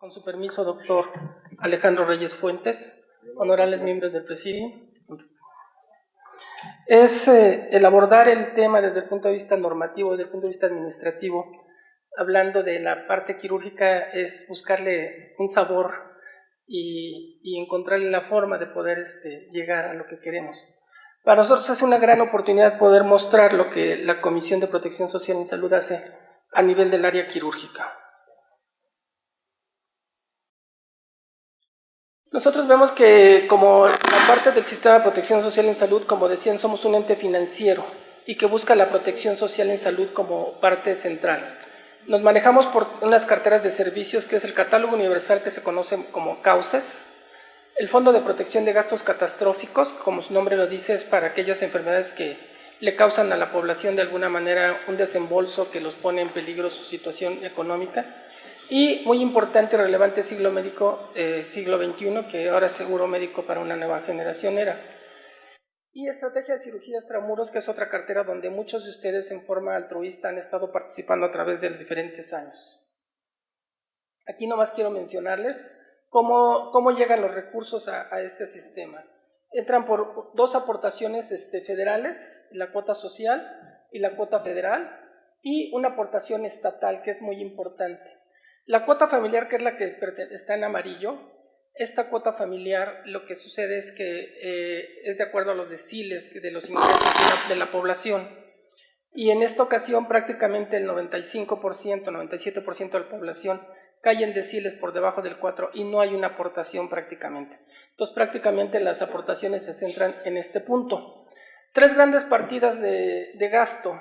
Con su permiso, doctor Alejandro Reyes Fuentes, honorables miembros del Presidium, es el abordar el tema desde el punto de vista normativo, desde el punto de vista administrativo. Hablando de la parte quirúrgica, es buscarle un sabor y encontrarle la forma de poder llegar a lo que queremos. Para nosotros es una gran oportunidad poder mostrar lo que la Comisión de Protección Social y Salud hace a nivel del área quirúrgica. Nosotros vemos que como la parte del sistema de protección social en salud, como decían, somos un ente financiero y que busca la protección social en salud como parte central. Nos manejamos por unas carteras de servicios, que es el catálogo universal que se conoce como CAUSES, el Fondo de Protección de Gastos Catastróficos, como su nombre lo dice, es para aquellas enfermedades que le causan a la población de alguna manera un desembolso que los pone en peligro su situación económica. Y muy importante y relevante siglo médico, siglo XXI, que ahora es seguro médico para una nueva generación era. Y estrategia de cirugía extramuros, que es otra cartera donde muchos de ustedes en forma altruista han estado participando a través de los diferentes años. Aquí nomás quiero mencionarles cómo llegan los recursos a este sistema. Entran por dos aportaciones federales, la cuota social y la cuota federal, y una aportación estatal que es muy importante. La cuota familiar, que es la que está en amarillo, esta cuota familiar lo que sucede es que es de acuerdo a los deciles de los ingresos de la población, y en esta ocasión prácticamente el 95%, 97% de la población cae en deciles por debajo del 4 y no hay una aportación prácticamente. Entonces prácticamente las aportaciones se centran en este punto. Tres grandes partidas de gasto.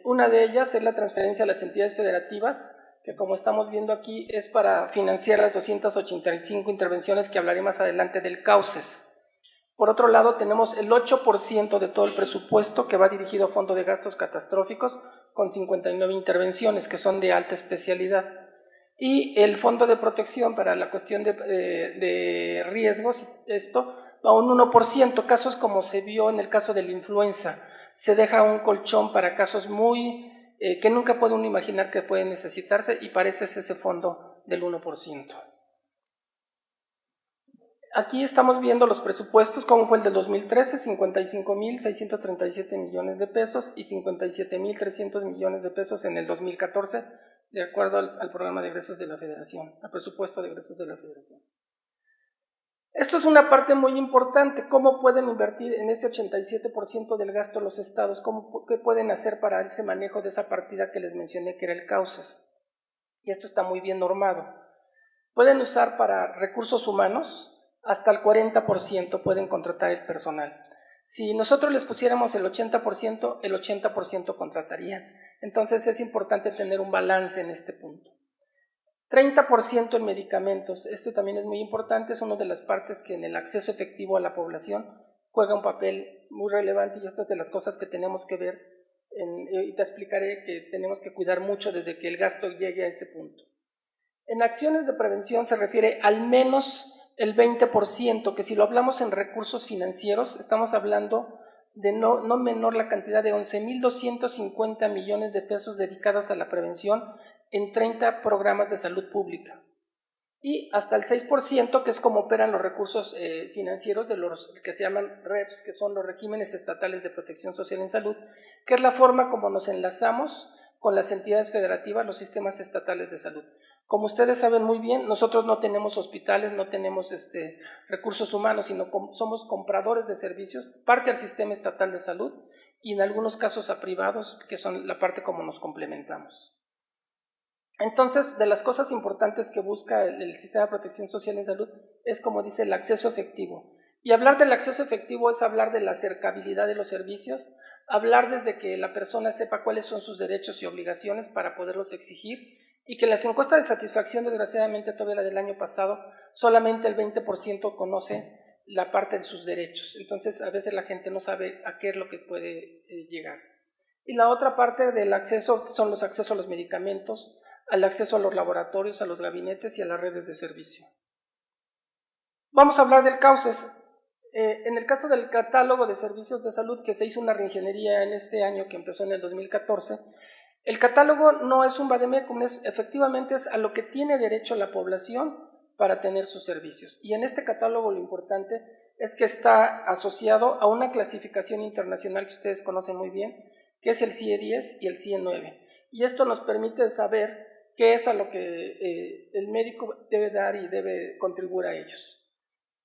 Una de ellas es la transferencia a las entidades federativas, que como estamos viendo aquí es para financiar las 285 intervenciones que hablaré más adelante del CAUSES. Por otro lado, tenemos el 8% de todo el presupuesto que va dirigido a Fondo de Gastos Catastróficos con 59 intervenciones que son de alta especialidad. Y el Fondo de Protección para la cuestión de riesgos, esto va a un 1%, casos como se vio en el caso de la influenza. Se deja un colchón para casos que nunca puede uno imaginar que pueden necesitarse, y para ese fondo del 1%. Aquí estamos viendo los presupuestos, como fue el del 2013, 55.637 millones de pesos y 57.300 millones de pesos en el 2014, de acuerdo al programa de egresos de la Federación, al presupuesto de egresos de la Federación. Esto es una parte muy importante, cómo pueden invertir en ese 87% del gasto los estados, qué pueden hacer para ese manejo de esa partida que les mencioné que era el CAUSES. Y esto está muy bien normado. Pueden usar para recursos humanos, hasta el 40% pueden contratar el personal. Si nosotros les pusiéramos el 80%, el 80% contratarían. Entonces es importante tener un balance en este punto. 30% en medicamentos, esto también es muy importante, es una de las partes que en el acceso efectivo a la población juega un papel muy relevante, y esta es de las cosas que tenemos que ver, y te explicaré que tenemos que cuidar mucho desde que el gasto llegue a ese punto. En acciones de prevención se refiere al menos el 20%, que si lo hablamos en recursos financieros, estamos hablando de no menor la cantidad de 11.250 millones de pesos dedicadas a la prevención en 30 programas de salud pública, y hasta el 6%, que es como operan los recursos financieros de los que se llaman REPS, que son los regímenes estatales de protección social en salud, que es la forma como nos enlazamos con las entidades federativas, los sistemas estatales de salud. Como ustedes saben muy bien, nosotros no tenemos hospitales, no tenemos recursos humanos, sino somos compradores de servicios, parte del sistema estatal de salud, y en algunos casos a privados, que son la parte como nos complementamos. Entonces, de las cosas importantes que busca el sistema de protección social en salud es, como dice, el acceso efectivo. Y hablar del acceso efectivo es hablar de la acercabilidad de los servicios, hablar desde que la persona sepa cuáles son sus derechos y obligaciones para poderlos exigir, y que las encuestas de satisfacción, desgraciadamente todavía la del año pasado, solamente el 20% conoce la parte de sus derechos. Entonces, a veces la gente no sabe a qué es lo que puede llegar. Y la otra parte del acceso son los accesos a los medicamentos, al acceso a los laboratorios, a los gabinetes y a las redes de servicio. Vamos a hablar del CAUSES. En el caso del catálogo de servicios de salud, que se hizo una reingeniería en este año, que empezó en el 2014, El catálogo no es un vademecum, efectivamente es a lo que tiene derecho la población para tener sus servicios. Y en este catálogo lo importante es que está asociado a una clasificación internacional que ustedes conocen muy bien, que es el CIE 10 y el CIE 9. Y esto nos permite saber qué es a lo que el médico debe dar y debe contribuir a ellos.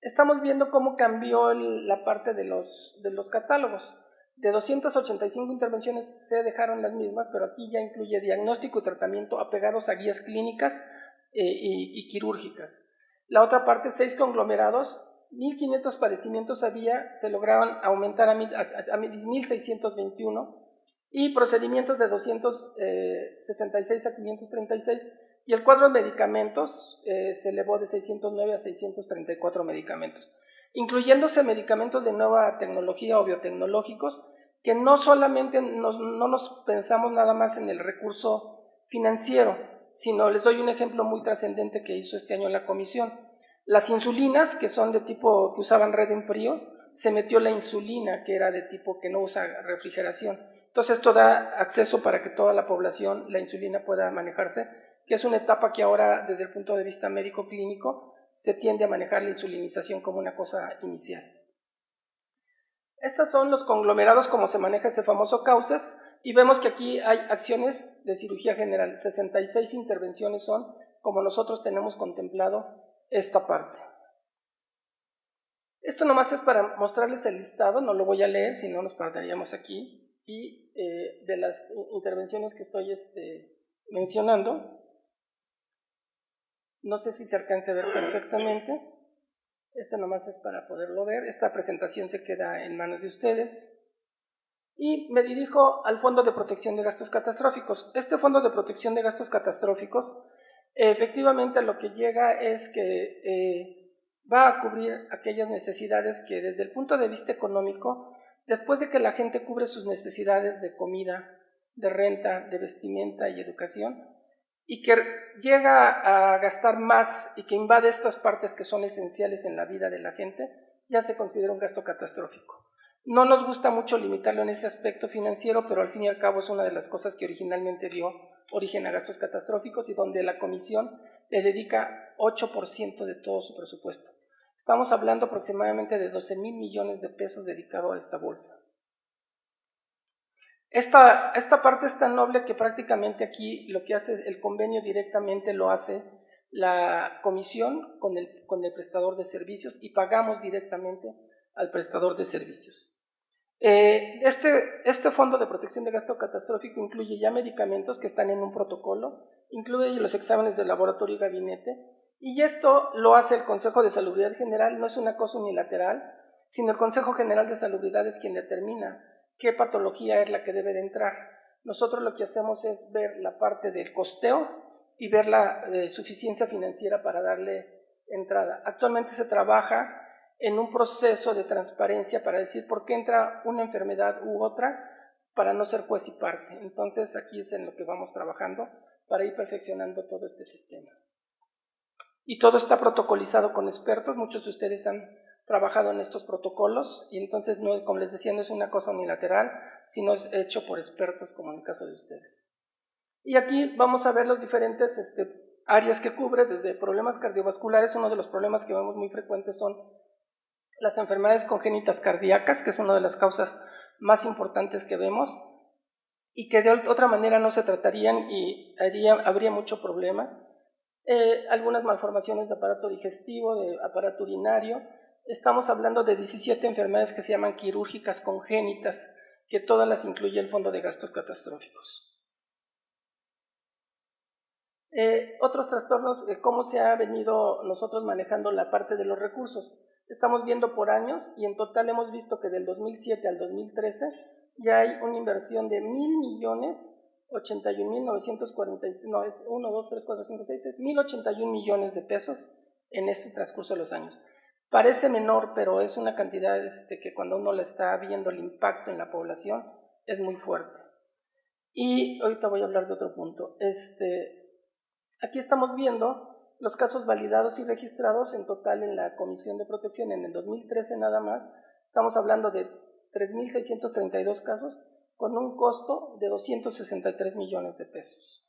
Estamos viendo cómo cambió la parte de los catálogos. De 285 intervenciones se dejaron las mismas, pero aquí ya incluye diagnóstico y tratamiento apegados a guías clínicas y quirúrgicas. La otra parte, 6 conglomerados, 1.500 padecimientos se lograron aumentar a 1.621 y procedimientos de 266 a 536, y el cuadro de medicamentos se elevó de 609 a 634 medicamentos, incluyéndose medicamentos de nueva tecnología o biotecnológicos, que no solamente no nos pensamos nada más en el recurso financiero, sino les doy un ejemplo muy trascendente que hizo este año la comisión. Las insulinas, que son de tipo que usaban red en frío, se metió la insulina que era de tipo que no usa refrigeración. Entonces esto da acceso para que toda la población, la insulina pueda manejarse, que es una etapa que ahora desde el punto de vista médico clínico se tiende a manejar la insulinización como una cosa inicial. Estos son los conglomerados como se maneja ese famoso CAUCES, y vemos que aquí hay acciones de cirugía general, 66 intervenciones son como nosotros tenemos contemplado esta parte. Esto nomás es para mostrarles el listado, no lo voy a leer, si no nos pararíamos aquí, y de las intervenciones que estoy mencionando. No sé si se alcance a ver perfectamente. Este nomás es para poderlo ver. Esta presentación se queda en manos de ustedes. Y me dirijo al Fondo de Protección de Gastos Catastróficos. Este Fondo de Protección de Gastos Catastróficos, efectivamente lo que llega es que va a cubrir aquellas necesidades que desde el punto de vista económico, después de que la gente cubre sus necesidades de comida, de renta, de vestimenta y educación, y que llega a gastar más y que invade estas partes que son esenciales en la vida de la gente, ya se considera un gasto catastrófico. No nos gusta mucho limitarlo en ese aspecto financiero, pero al fin y al cabo es una de las cosas que originalmente dio origen a gastos catastróficos y donde la comisión le dedica 8% de todo su presupuesto. Estamos hablando aproximadamente de 12,000 millones de pesos dedicado a esta bolsa. Esta parte es tan noble que prácticamente aquí lo que hace el convenio directamente lo hace la comisión con el prestador de servicios y pagamos directamente al prestador de servicios. Este Fondo de Protección de Gasto Catastrófico incluye ya medicamentos que están en un protocolo, incluye los exámenes de laboratorio y gabinete, y esto lo hace el Consejo de Salubridad General, no es una cosa unilateral, sino el Consejo General de Salubridad es quien determina qué patología es la que debe de entrar. Nosotros lo que hacemos es ver la parte del costeo y ver la suficiencia financiera para darle entrada. Actualmente se trabaja en un proceso de transparencia para decir por qué entra una enfermedad u otra para no ser juez y parte. Entonces aquí es en lo que vamos trabajando para ir perfeccionando todo este sistema. Y todo está protocolizado con expertos, muchos de ustedes han trabajado en estos protocolos y entonces, no, como les decía, no es una cosa unilateral, sino es hecho por expertos como en el caso de ustedes. Y aquí vamos a ver los diferentes áreas que cubre, desde problemas cardiovasculares. Uno de los problemas que vemos muy frecuentes son las enfermedades congénitas cardíacas, que es una de las causas más importantes que vemos y que de otra manera no se tratarían y habría mucho problema. Algunas malformaciones de aparato digestivo, de aparato urinario. Estamos hablando de 17 enfermedades que se llaman quirúrgicas congénitas, que todas las incluye el Fondo de Gastos Catastróficos. Otros trastornos, cómo se ha venido nosotros manejando la parte de los recursos. Estamos viendo por años y en total hemos visto que del 2007 al 2013 ya hay una inversión de 1.081 millones de pesos en este transcurso de los años. Parece menor, pero es una cantidad que cuando uno la está viendo el impacto en la población es muy fuerte. Y ahorita voy a hablar de otro punto. Aquí estamos viendo los casos validados y registrados en total en la Comisión de Protección en el 2013 nada más. Estamos hablando de 3.632 casos con un costo de 263 millones de pesos.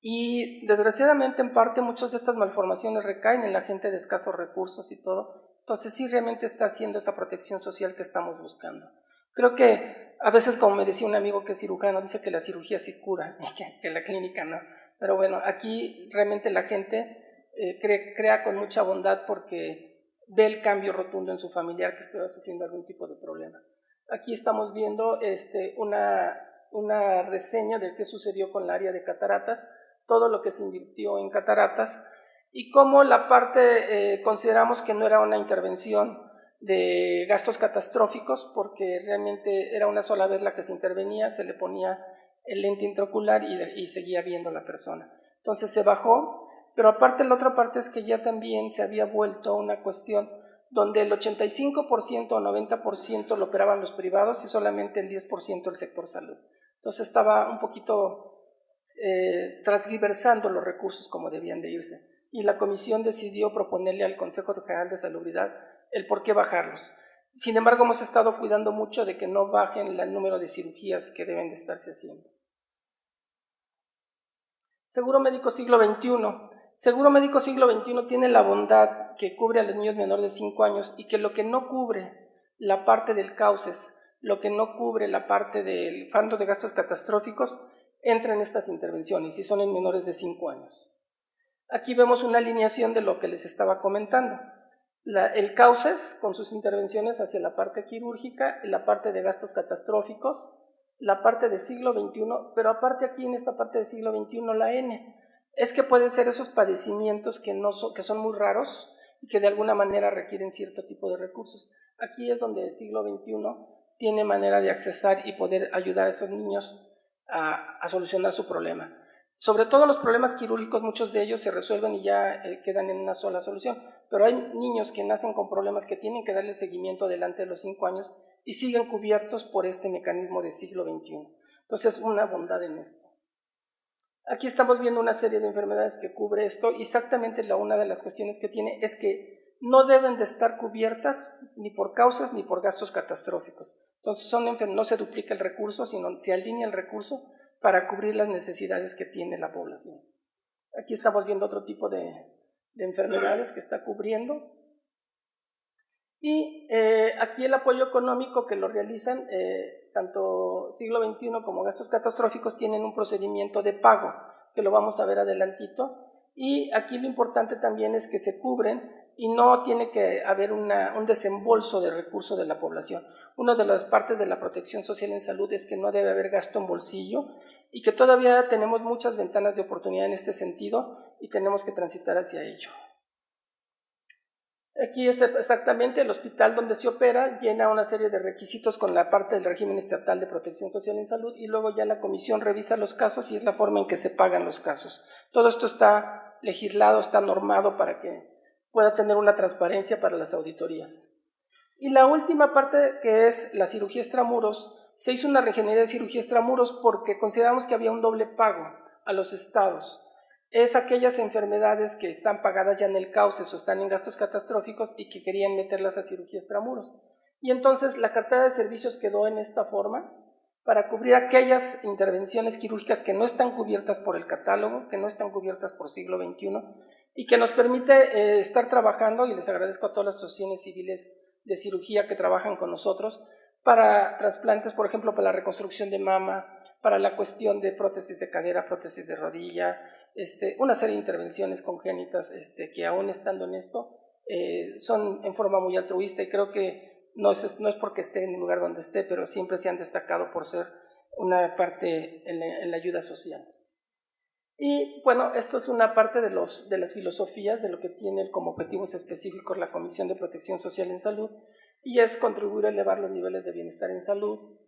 Y desgraciadamente en parte muchas de estas malformaciones recaen en la gente de escasos recursos y todo, entonces sí realmente está haciendo esa protección social que estamos buscando. Creo que a veces, como me decía un amigo que es cirujano, dice que la cirugía sí cura y que la clínica no, pero bueno, aquí realmente la gente crea con mucha bondad porque ve el cambio rotundo en su familiar que está sufriendo algún tipo de problema. Aquí estamos viendo una reseña de qué sucedió con el área de cataratas, todo lo que se invirtió en cataratas y cómo la parte consideramos que no era una intervención de gastos catastróficos porque realmente era una sola vez la que se intervenía, se le ponía el lente intraocular y seguía viendo la persona. Entonces se bajó, pero aparte la otra parte es que ya también se había vuelto una cuestión donde el 85% o 90% lo operaban los privados y solamente el 10% el sector salud. Entonces estaba un poquito transgiversando los recursos como debían de irse. Y la comisión decidió proponerle al Consejo General de Salubridad el por qué bajarlos. Sin embargo, hemos estado cuidando mucho de que no bajen el número de cirugías que deben de estarse haciendo. Seguro Médico Siglo XXI. Seguro Médico Siglo XXI tiene la bondad que cubre a los niños menores de 5 años y que lo que no cubre la parte del cauces, lo que no cubre la parte del fondo de gastos catastróficos, entra en estas intervenciones y son en menores de 5 años. Aquí vemos una alineación de lo que les estaba comentando. El cauces con sus intervenciones hacia la parte quirúrgica, la parte de gastos catastróficos, la parte de siglo XXI, pero aparte aquí en esta parte de siglo XXI la N. Es que pueden ser esos padecimientos que son muy raros y que de alguna manera requieren cierto tipo de recursos. Aquí es donde el siglo XXI tiene manera de accesar y poder ayudar a esos niños a solucionar su problema. Sobre todo los problemas quirúrgicos, muchos de ellos se resuelven y ya quedan en una sola solución, pero hay niños que nacen con problemas que tienen que darle seguimiento adelante de los 5 años y siguen cubiertos por este mecanismo del siglo XXI. Entonces, una bondad en esto. Aquí estamos viendo una serie de enfermedades que cubre esto y exactamente una de las cuestiones que tiene es que no deben de estar cubiertas ni por causas ni por gastos catastróficos. Entonces no se duplica el recurso, sino se alinea el recurso para cubrir las necesidades que tiene la población. Aquí estamos viendo otro tipo de enfermedades que está cubriendo. Y aquí el apoyo económico que lo realizan, tanto siglo XXI como gastos catastróficos, tienen un procedimiento de pago, que lo vamos a ver adelantito. Y aquí lo importante también es que se cubren y no tiene que haber un desembolso de recursos de la población. Una de las partes de la protección social en salud es que no debe haber gasto en bolsillo y que todavía tenemos muchas ventanas de oportunidad en este sentido y tenemos que transitar hacia ello. Aquí es exactamente el hospital donde se opera, llena una serie de requisitos con la parte del régimen estatal de protección social en salud y luego ya la comisión revisa los casos y es la forma en que se pagan los casos. Todo esto está legislado, está normado para que pueda tener una transparencia para las auditorías. Y la última parte, que es la cirugía extramuros, se hizo una reingeniería de cirugía extramuros porque consideramos que había un doble pago a los estados. Es aquellas enfermedades que están pagadas ya en el cauces o están en gastos catastróficos y que querían meterlas a cirugía extramuros. Y entonces la cartera de servicios quedó en esta forma para cubrir aquellas intervenciones quirúrgicas que no están cubiertas por el catálogo, que no están cubiertas por siglo XXI y que nos permite estar trabajando, y les agradezco a todas las asociaciones civiles de cirugía que trabajan con nosotros, para trasplantes, por ejemplo, para la reconstrucción de mama, para la cuestión de prótesis de cadera, prótesis de rodilla, una serie de intervenciones congénitas que aún estando en esto son en forma muy altruista y creo que no es porque esté en el lugar donde esté, pero siempre se han destacado por ser una parte en la ayuda social. Y bueno, esto es una parte de las filosofías de lo que tiene como objetivos específicos la Comisión de Protección Social en Salud y es contribuir a elevar los niveles de bienestar en salud,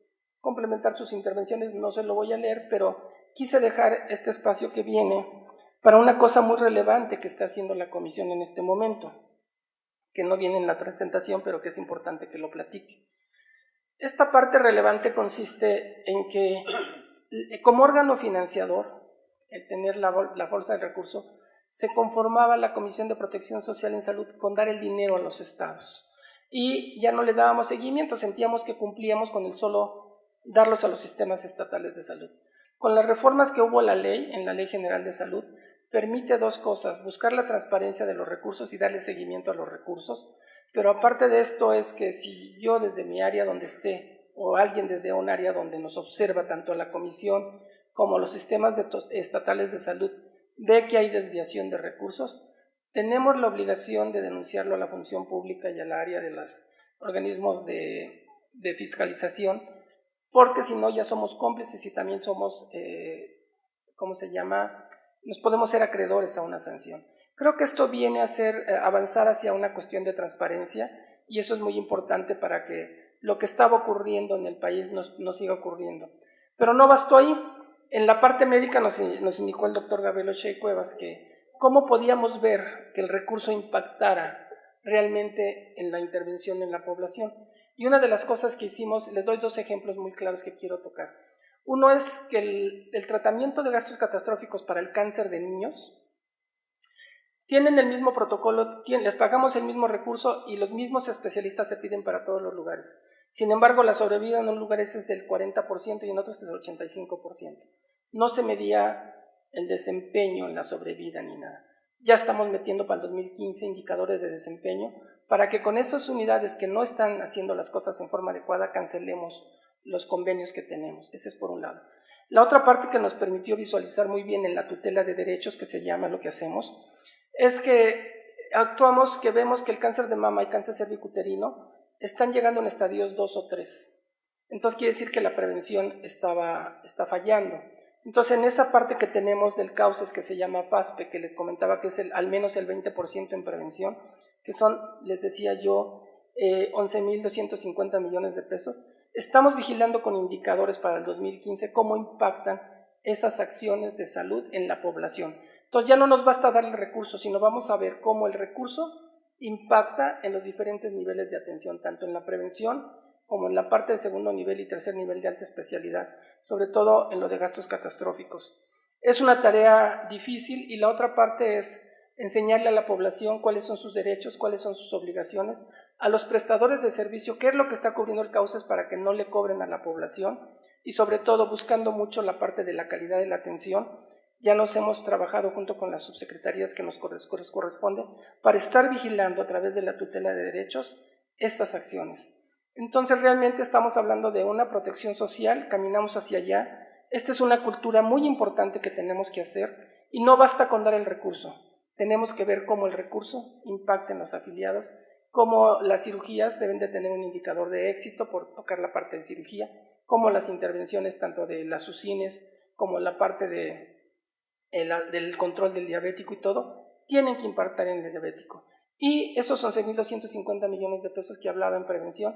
complementar sus intervenciones, no se lo voy a leer, pero quise dejar este espacio que viene para una cosa muy relevante que está haciendo la Comisión en este momento, que no viene en la presentación, pero que es importante que lo platique. Esta parte relevante consiste en que, como órgano financiador, el tener la bolsa del recurso, se conformaba la Comisión de Protección Social en Salud con dar el dinero a los estados. y ya no le dábamos seguimiento, sentíamos que cumplíamos con el solo darlos a los sistemas estatales de salud. Con las reformas que hubo en la Ley General de Salud, permite dos cosas: buscar la transparencia de los recursos y darle seguimiento a los recursos, pero aparte de esto es que si yo desde mi área donde esté, o alguien desde un área donde nos observa tanto la comisión como los sistemas estatales de salud, ve que hay desviación de recursos, tenemos la obligación de denunciarlo a la función pública y al área de los organismos de fiscalización, porque si no ya somos cómplices y también somos, nos podemos ser acreedores a una sanción. Creo que esto viene a avanzar hacia una cuestión de transparencia, y eso es muy importante para que lo que estaba ocurriendo en el país no siga ocurriendo. Pero no bastó ahí. En la parte médica nos indicó el doctor Gabriel O'Shea Cuevas que cómo podíamos ver que el recurso impactara realmente en la intervención en la población. Y una de las cosas que hicimos, les doy dos ejemplos muy claros que quiero tocar. Uno es que el tratamiento de gastos catastróficos para el cáncer de niños tienen el mismo protocolo, les pagamos el mismo recurso y los mismos especialistas se piden para todos los lugares. Sin embargo, la sobrevida en unos lugares es del 40% y en otros es del 85%. No se medía el desempeño en la sobrevida ni nada. Ya estamos metiendo para el 2015 indicadores de desempeño para que con esas unidades que no están haciendo las cosas en forma adecuada cancelemos los convenios que tenemos. Ese es por un lado. La otra parte que nos permitió visualizar muy bien en la tutela de derechos, que se llama lo que hacemos, es que actuamos, que vemos que el cáncer de mama y cáncer cervicuterino están llegando en estadios 2 o 3. Entonces quiere decir que la prevención está fallando. Entonces en esa parte que tenemos del CAUCES, que se llama FASPE, que les comentaba que es al menos el 20% en prevención, que son, les decía yo, 11.250 millones de pesos, estamos vigilando con indicadores para el 2015 cómo impactan esas acciones de salud en la población. Entonces ya no nos basta dar el recurso, sino vamos a ver cómo el recurso impacta en los diferentes niveles de atención, tanto en la prevención como en la parte de segundo nivel y tercer nivel de alta especialidad, sobre todo en lo de gastos catastróficos. Es una tarea difícil y la otra parte es enseñarle a la población cuáles son sus derechos, cuáles son sus obligaciones, a los prestadores de servicio qué es lo que está cubriendo el CAUCES para que no le cobren a la población y sobre todo buscando mucho la parte de la calidad de la atención. Ya nos hemos trabajado junto con las subsecretarías que nos corresponden para estar vigilando a través de la tutela de derechos estas acciones. Entonces realmente estamos hablando de una protección social, caminamos hacia allá. Esta es una cultura muy importante que tenemos que hacer y no basta con dar el recurso. Tenemos que ver cómo el recurso impacta en los afiliados, cómo las cirugías deben de tener un indicador de éxito por tocar la parte de cirugía, cómo las intervenciones tanto de las UCINES como la parte del control del diabético y todo, tienen que impactar en el diabético. Y esos 11.250 millones de pesos que hablaba en prevención,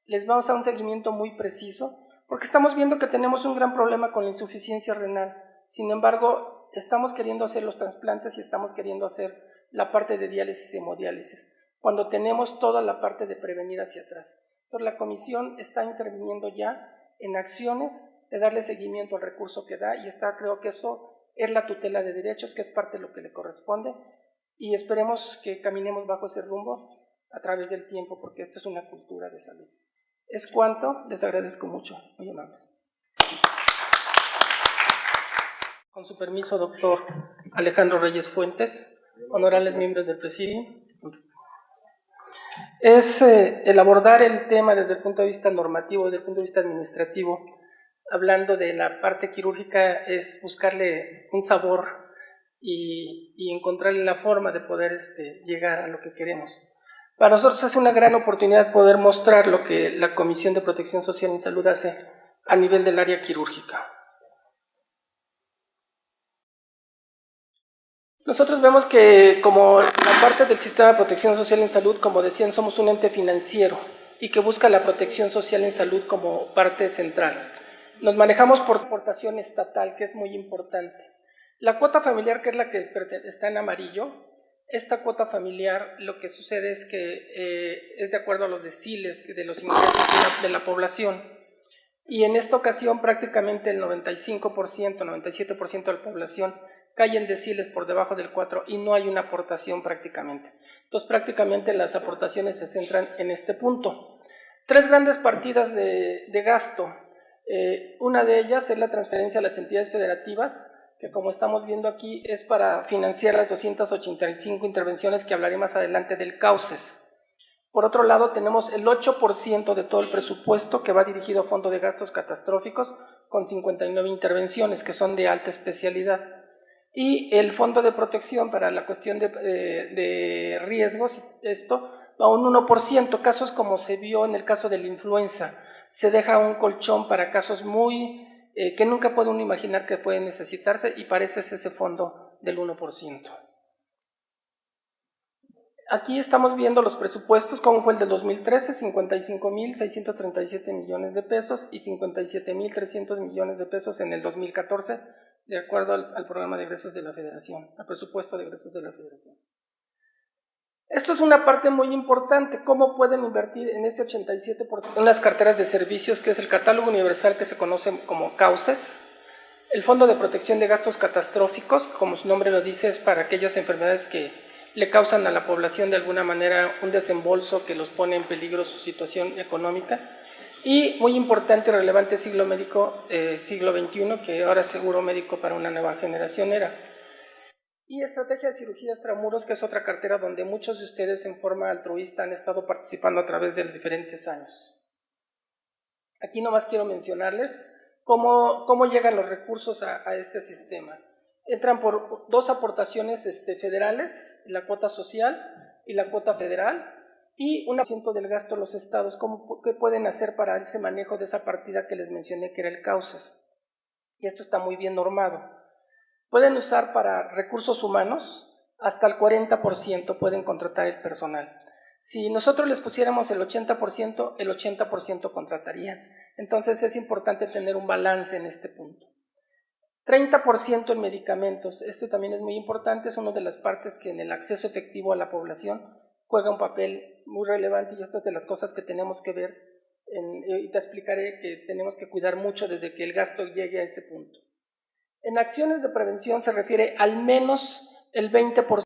les vamos a un seguimiento muy preciso, porque estamos viendo que tenemos un gran problema con la insuficiencia renal. Sin embargo, estamos queriendo hacer los trasplantes y estamos queriendo hacer la parte de diálisis y hemodiálisis, cuando tenemos toda la parte de prevenir hacia atrás. Entonces la comisión está interviniendo ya en acciones de darle seguimiento al recurso que da y creo que eso es la tutela de derechos, que es parte de lo que le corresponde, y esperemos que caminemos bajo ese rumbo a través del tiempo, porque esto es una cultura de salud. Es cuanto, les agradezco mucho, muy amables. Con su permiso, doctor Alejandro Reyes Fuentes, honorables miembros del Presidium, es el abordar el tema desde el punto de vista normativo, desde el punto de vista administrativo. Hablando de la parte quirúrgica, es buscarle un sabor y encontrarle la forma de poder llegar a lo que queremos. Para nosotros es una gran oportunidad poder mostrar lo que la Comisión de Protección Social y Salud hace a nivel del área quirúrgica. Nosotros vemos que como la parte del sistema de protección social en salud, como decían, somos un ente financiero y que busca la protección social en salud como parte central. Nos manejamos por aportación estatal, que es muy importante. La cuota familiar, que es la que está en amarillo, esta cuota familiar lo que sucede es que es de acuerdo a los deciles de los ingresos de la población. Y en esta ocasión prácticamente el 95%, 97% de la población cae en deciles por debajo del 4 y no hay una aportación prácticamente. Entonces prácticamente las aportaciones se centran en este punto. Tres grandes partidas de gasto. Una de ellas es la transferencia a las entidades federativas, que como estamos viendo aquí es para financiar las 285 intervenciones que hablaré más adelante del CAUCES. Por otro lado, tenemos el 8% de todo el presupuesto que va dirigido a Fondo de Gastos Catastróficos con 59 intervenciones que son de alta especialidad. Y el Fondo de Protección para la cuestión de riesgos, esto va a un 1%, casos como se vio en el caso de la influenza. Se deja un colchón para casos que nunca puede uno imaginar que pueden necesitarse y parece ese fondo del 1%. Aquí estamos viendo los presupuestos, como fue el del 2013, 55.637 millones de pesos y 57.300 millones de pesos en el 2014, de acuerdo al programa de egresos de la Federación, al presupuesto de egresos de la Federación. Esto es una parte muy importante, cómo pueden invertir en ese 87% en las carteras de servicios, que es el catálogo universal que se conoce como CAUCES, el Fondo de Protección de Gastos Catastróficos, como su nombre lo dice, es para aquellas enfermedades que le causan a la población de alguna manera un desembolso que los pone en peligro su situación económica, y muy importante y relevante siglo médico, siglo XXI, que ahora es seguro médico para una nueva generación era. Y estrategia de cirugía extramuros, que es otra cartera donde muchos de ustedes en forma altruista han estado participando a través de los diferentes años. Aquí nomás quiero mencionarles cómo llegan los recursos a este sistema. Entran por dos aportaciones federales, la cuota social y la cuota federal, y 1% del gasto de los estados. ¿Qué pueden hacer para ese manejo de esa partida que les mencioné que era el CAUCES? Y esto está muy bien normado. Pueden usar para recursos humanos, hasta el 40% pueden contratar el personal. Si nosotros les pusiéramos el 80% contratarían. Entonces es importante tener un balance en este punto. 30% en medicamentos, esto también es muy importante, es una de las partes que en el acceso efectivo a la población juega un papel muy relevante, y esta es de las cosas que tenemos que ver, y te explicaré que tenemos que cuidar mucho desde que el gasto llegue a ese punto. En acciones de prevención se refiere al menos el 20%